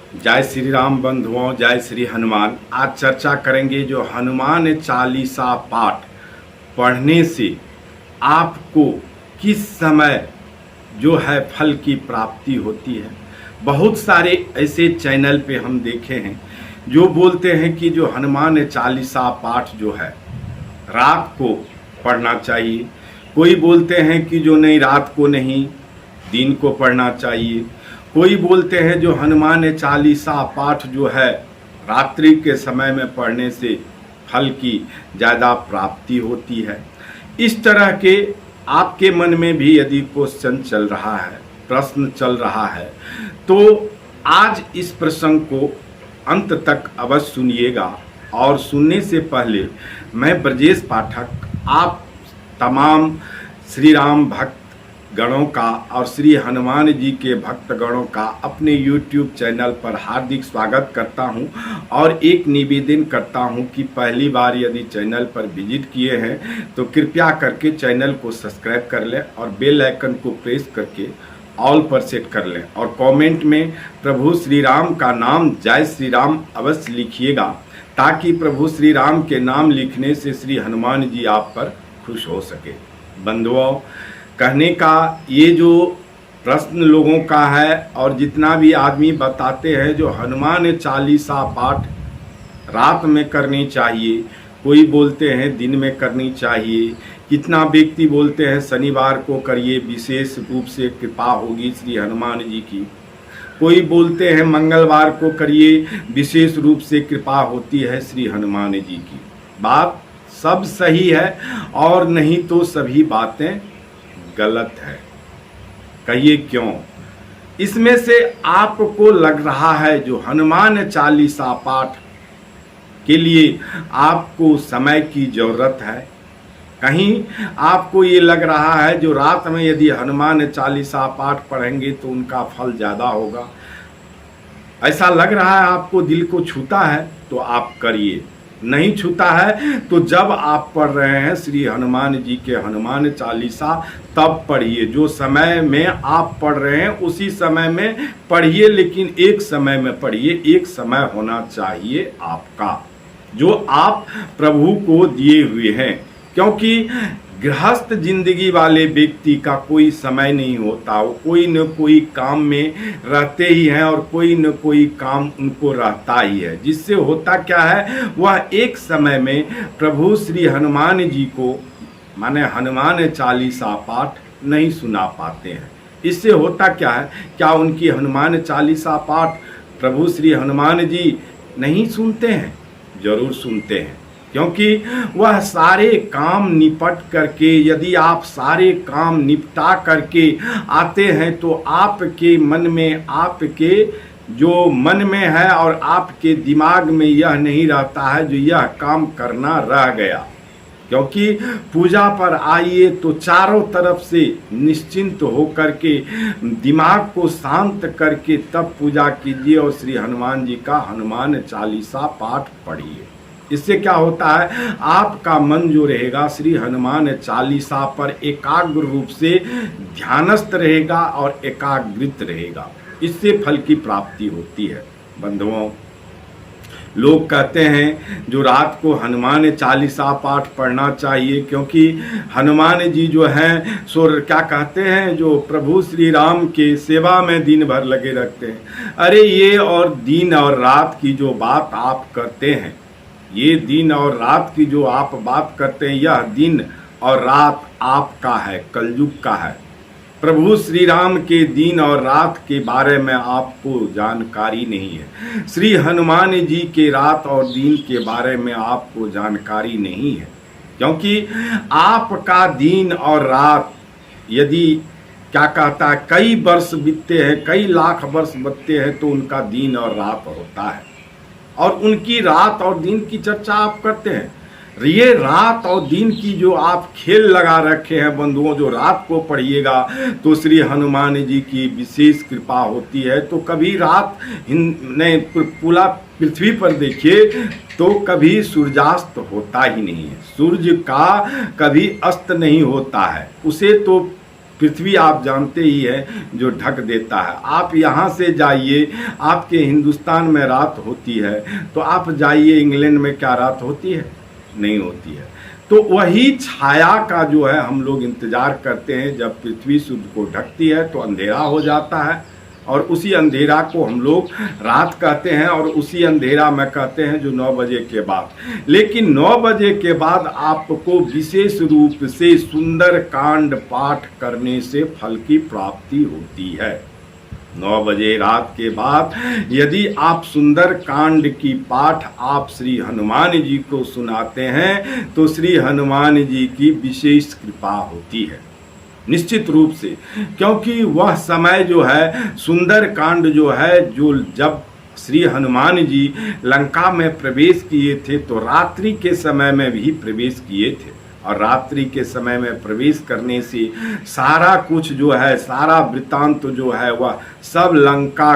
जय श्री राम बंधुओं, जय श्री हनुमान। आज चर्चा करेंगे जो हनुमान चालीसा पाठ पढ़ने से आपको किस समय जो है फल की प्राप्ति होती है। बहुत सारे ऐसे चैनल पे हम देखे हैं जो बोलते हैं कि जो हनुमान चालीसा पाठ जो है रात को पढ़ना चाहिए। कोई बोलते हैं कि जो नहीं, रात को नहीं, दिन को पढ़ना चाहिए। कोई बोलते हैं जो हनुमान चालीसा पाठ जो है रात्रि के समय में पढ़ने से फल की ज़्यादा प्राप्ति होती है। इस तरह के आपके मन में भी यदि क्वेश्चन चल रहा है, प्रश्न चल रहा है, तो आज इस प्रसंग को अंत तक अवश्य सुनिएगा। और सुनने से पहले मैं ब्रजेश पाठक आप तमाम श्री राम भक्त गणों का और श्री हनुमान जी के भक्त गणों का अपने YouTube चैनल पर हार्दिक स्वागत करता हूं और एक निवेदन करता हूं कि पहली बार यदि चैनल पर विजिट किए हैं तो कृपया करके चैनल को सब्सक्राइब कर लें और बेल आइकन को प्रेस करके ऑल पर सेट कर लें और कमेंट में प्रभु श्री राम का नाम जय श्री राम अवश्य लिखिएगा, ताकि प्रभु श्री राम के नाम लिखने से श्री हनुमान जी आप पर खुश हो सके। बंधुओं, कहने का ये जो प्रश्न लोगों का है और जितना भी आदमी बताते हैं जो हनुमान चालीसा पाठ रात में करनी चाहिए, कोई बोलते हैं दिन में करनी चाहिए, कितना व्यक्ति बोलते हैं शनिवार को करिए विशेष रूप से कृपा होगी श्री हनुमान जी की, कोई बोलते हैं मंगलवार को करिए विशेष रूप से कृपा होती है श्री हनुमान जी की। बात सब सही है और नहीं तो सभी बातें गलत है। कहिए क्यों? इसमें से आपको लग रहा है जो हनुमान चालीसा पाठ के लिए आपको समय की जरूरत है, कहीं आपको ये लग रहा है जो रात में यदि हनुमान चालीसा पाठ पढ़ेंगे तो उनका फल ज़्यादा होगा, ऐसा लग रहा है आपको, दिल को छूता है तो आप करिए। नहीं छूता है तो जब आप पढ़ रहे हैं श्री हनुमान जी के हनुमान चालीसा तब पढ़िए। जो समय में आप पढ़ रहे हैं उसी समय में पढ़िए, लेकिन एक समय में पढ़िए। एक समय होना चाहिए आपका जो आप प्रभु को दिए हुए हैं, क्योंकि गृहस्थ जिंदगी वाले व्यक्ति का कोई समय नहीं होता। वो कोई न कोई काम में रहते ही हैं और कोई न कोई काम उनको रहता ही है, जिससे होता क्या है वह एक समय में प्रभु श्री हनुमान जी को माने हनुमान चालीसा पाठ नहीं सुना पाते हैं। इससे होता क्या है, क्या उनकी हनुमान चालीसा पाठ प्रभु श्री हनुमान जी नहीं सुनते हैं? जरूर सुनते हैं, क्योंकि वह सारे काम निपट करके, यदि आप सारे काम निपटा करके आते हैं तो आपके मन में, आपके जो मन में है और आपके दिमाग में यह नहीं रहता है जो यह काम करना रह गया। क्योंकि पूजा पर आइए तो चारों तरफ से निश्चिंत हो करके दिमाग को शांत करके तब पूजा कीजिए और श्री हनुमान जी का हनुमान चालीसा पाठ पढ़िए। इससे क्या होता है, आपका मन जो रहेगा श्री हनुमान चालीसा पर एकाग्र रूप से ध्यानस्थ रहेगा और एकाग्रित रहेगा। इससे फल की प्राप्ति होती है। बंधुओं, लोग कहते हैं जो रात को हनुमान चालीसा पाठ पढ़ना चाहिए, क्योंकि हनुमान जी जो हैं सो क्या कहते हैं, जो प्रभु श्री राम के सेवा में दिन भर लगे रहते हैं। अरे ये और दिन और रात की जो बात आप करते हैं, ये दिन और रात की जो आप बात करते हैं, यह दिन और रात आपका है, कलयुग का है। प्रभु श्री राम के दिन और रात के बारे में आपको जानकारी नहीं है। श्री हनुमान जी के रात और दिन के बारे में आपको जानकारी नहीं है, क्योंकि आपका दिन और रात यदि क्या कहता है कई वर्ष बीतते हैं, कई लाख वर्ष बीतते हैं तो उनका दिन और रात होता है। और उनकी रात और दिन की चर्चा आप करते हैं। ये रात और दिन की जो आप खेल लगा रखे हैं बंधुओं, जो रात को पढ़िएगा तो श्री हनुमान जी की विशेष कृपा होती है। तो कभी रात नहीं, पूरा पृथ्वी पर देखिए तो कभी सूर्यास्त होता ही नहीं है, सूर्य का कभी अस्त नहीं होता है। उसे तो पृथ्वी आप जानते ही हैं जो ढक देता है। आप यहाँ से जाइए, आपके हिंदुस्तान में रात होती है, तो आप जाइए इंग्लैंड में, क्या रात होती है? नहीं होती है। तो वही छाया का जो है हम लोग इंतजार करते हैं, जब पृथ्वी सूर्य को ढकती है तो अंधेरा हो जाता है, और उसी अंधेरा को हम लोग रात कहते हैं, और उसी अंधेरा में कहते हैं जो 9 बजे के बाद। लेकिन 9 बजे के बाद आपको विशेष रूप से सुंदर कांड पाठ करने से फल की प्राप्ति होती है। 9 बजे रात के बाद यदि आप सुंदर कांड की पाठ आप श्री हनुमान जी को सुनाते हैं तो श्री हनुमान जी की विशेष कृपा होती है, निश्चित रूप से। क्योंकि वह समय जो है सुंदर कांड जो है, जो जब श्री हनुमान जी लंका में प्रवेश किए थे तो रात्रि के समय में भी प्रवेश किए थे, और रात्रि के समय में प्रवेश करने से सारा कुछ जो है, सारा वृत्तांत जो है वह सब लंका,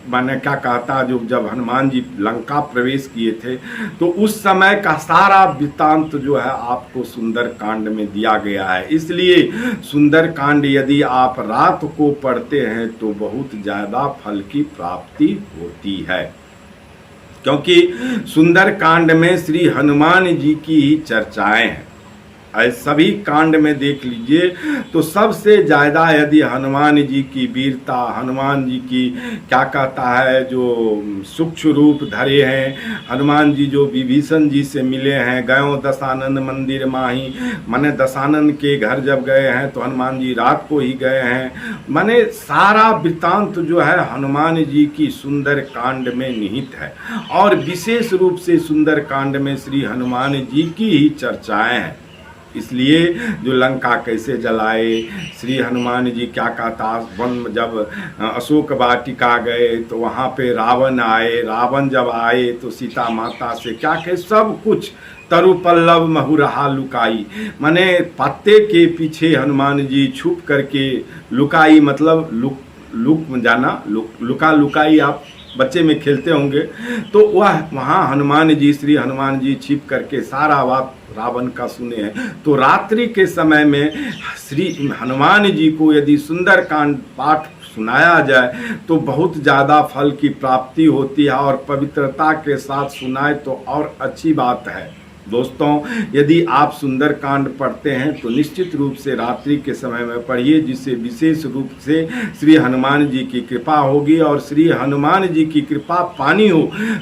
मैंने क्या कहता, जो जब हनुमान जी लंका प्रवेश किए थे तो उस समय का सारा वृत्तांत जो है आपको सुंदर कांड में दिया गया है। इसलिए सुंदर कांड यदि आप रात को पढ़ते हैं तो बहुत ज़्यादा फल की प्राप्ति होती है, क्योंकि सुंदर कांड में श्री हनुमान जी की ही चर्चाएं हैं। सभी कांड में देख लीजिए तो सबसे ज़्यादा यदि हनुमान जी की वीरता, हनुमान जी की क्या कहता है जो सूक्ष्म रूप धरे हैं, हनुमान जी जो विभीषण जी से मिले हैं, गयो दशानन मंदिर माही, माने दशानन के घर जब गए हैं तो हनुमान जी रात को ही गए हैं, माने सारा वृत्तांत जो है हनुमान जी की सुंदर कांड में निहित है। और विशेष रूप से सुंदर कांड में श्री हनुमान जी की ही चर्चाएं हैं। इसलिए जो लंका कैसे जलाए, श्री हनुमान जी क्या कहता, वन जब अशोक वाटिका गए तो वहाँ पे रावण आए, रावण जब आए तो सीता माता से क्या कहे, सब कुछ तरु पल्लव महु रहा लुकाई, माने पत्ते के पीछे हनुमान जी छुप करके लुकाई, मतलब लुक जाना, लुका लुकाई आप बच्चे में खेलते होंगे, तो वह वहाँ हनुमान जी, श्री हनुमान जी छिप करके सारा बात रावण का सुने हैं। तो रात्रि के समय में श्री हनुमान जी को यदि सुंदर कांड पाठ सुनाया जाए तो बहुत ज़्यादा फल की प्राप्ति होती है, और पवित्रता के साथ सुनाए तो और अच्छी बात है। दोस्तों, यदि आप सुंदर कांड पढ़ते हैं तो निश्चित रूप से रात्रि के समय में पढ़िए, जिससे विशेष रूप से श्री हनुमान जी की कृपा होगी। और श्री हनुमान जी की कृपा पानी हो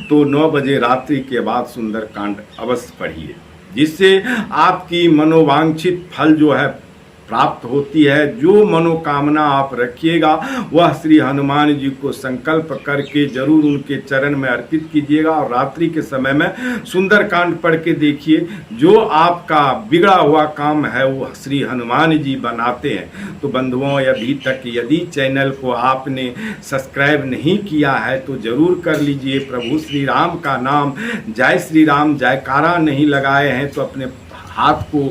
तो 9 बजे रात्रि के बाद सुंदर कांड अवश्य पढ़िए, जिससे आपकी मनोवांछित फल जो है प्राप्त होती है। जो मनोकामना आप रखिएगा वह श्री हनुमान जी को संकल्प करके जरूर उनके चरण में अर्पित कीजिएगा, और रात्रि के समय में सुंदर कांड पढ़ के देखिए। जो आपका बिगड़ा हुआ काम है वो श्री हनुमान जी बनाते हैं। तो बंधुओं, अभी तक यदि चैनल को आपने सब्सक्राइब नहीं किया है तो जरूर कर लीजिए। प्रभु श्री राम का नाम जय श्री राम जयकारा नहीं लगाए हैं तो अपने हाथ को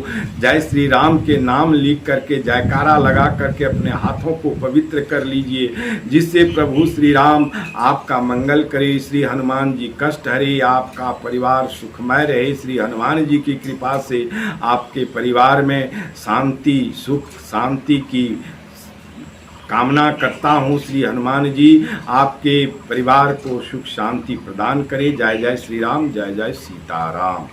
जय श्री राम के नाम लिख करके जयकारा लगा करके अपने हाथों को पवित्र कर लीजिए, जिससे प्रभु श्री राम आपका मंगल करे, श्री हनुमान जी कष्ट हरे, आपका परिवार सुखमय रहे। श्री हनुमान जी की कृपा से आपके परिवार में शांति, सुख, शांति की कामना करता हूँ। श्री हनुमान जी आपके परिवार को सुख शांति प्रदान करे। जय जय श्री राम, जय जय सीताराम।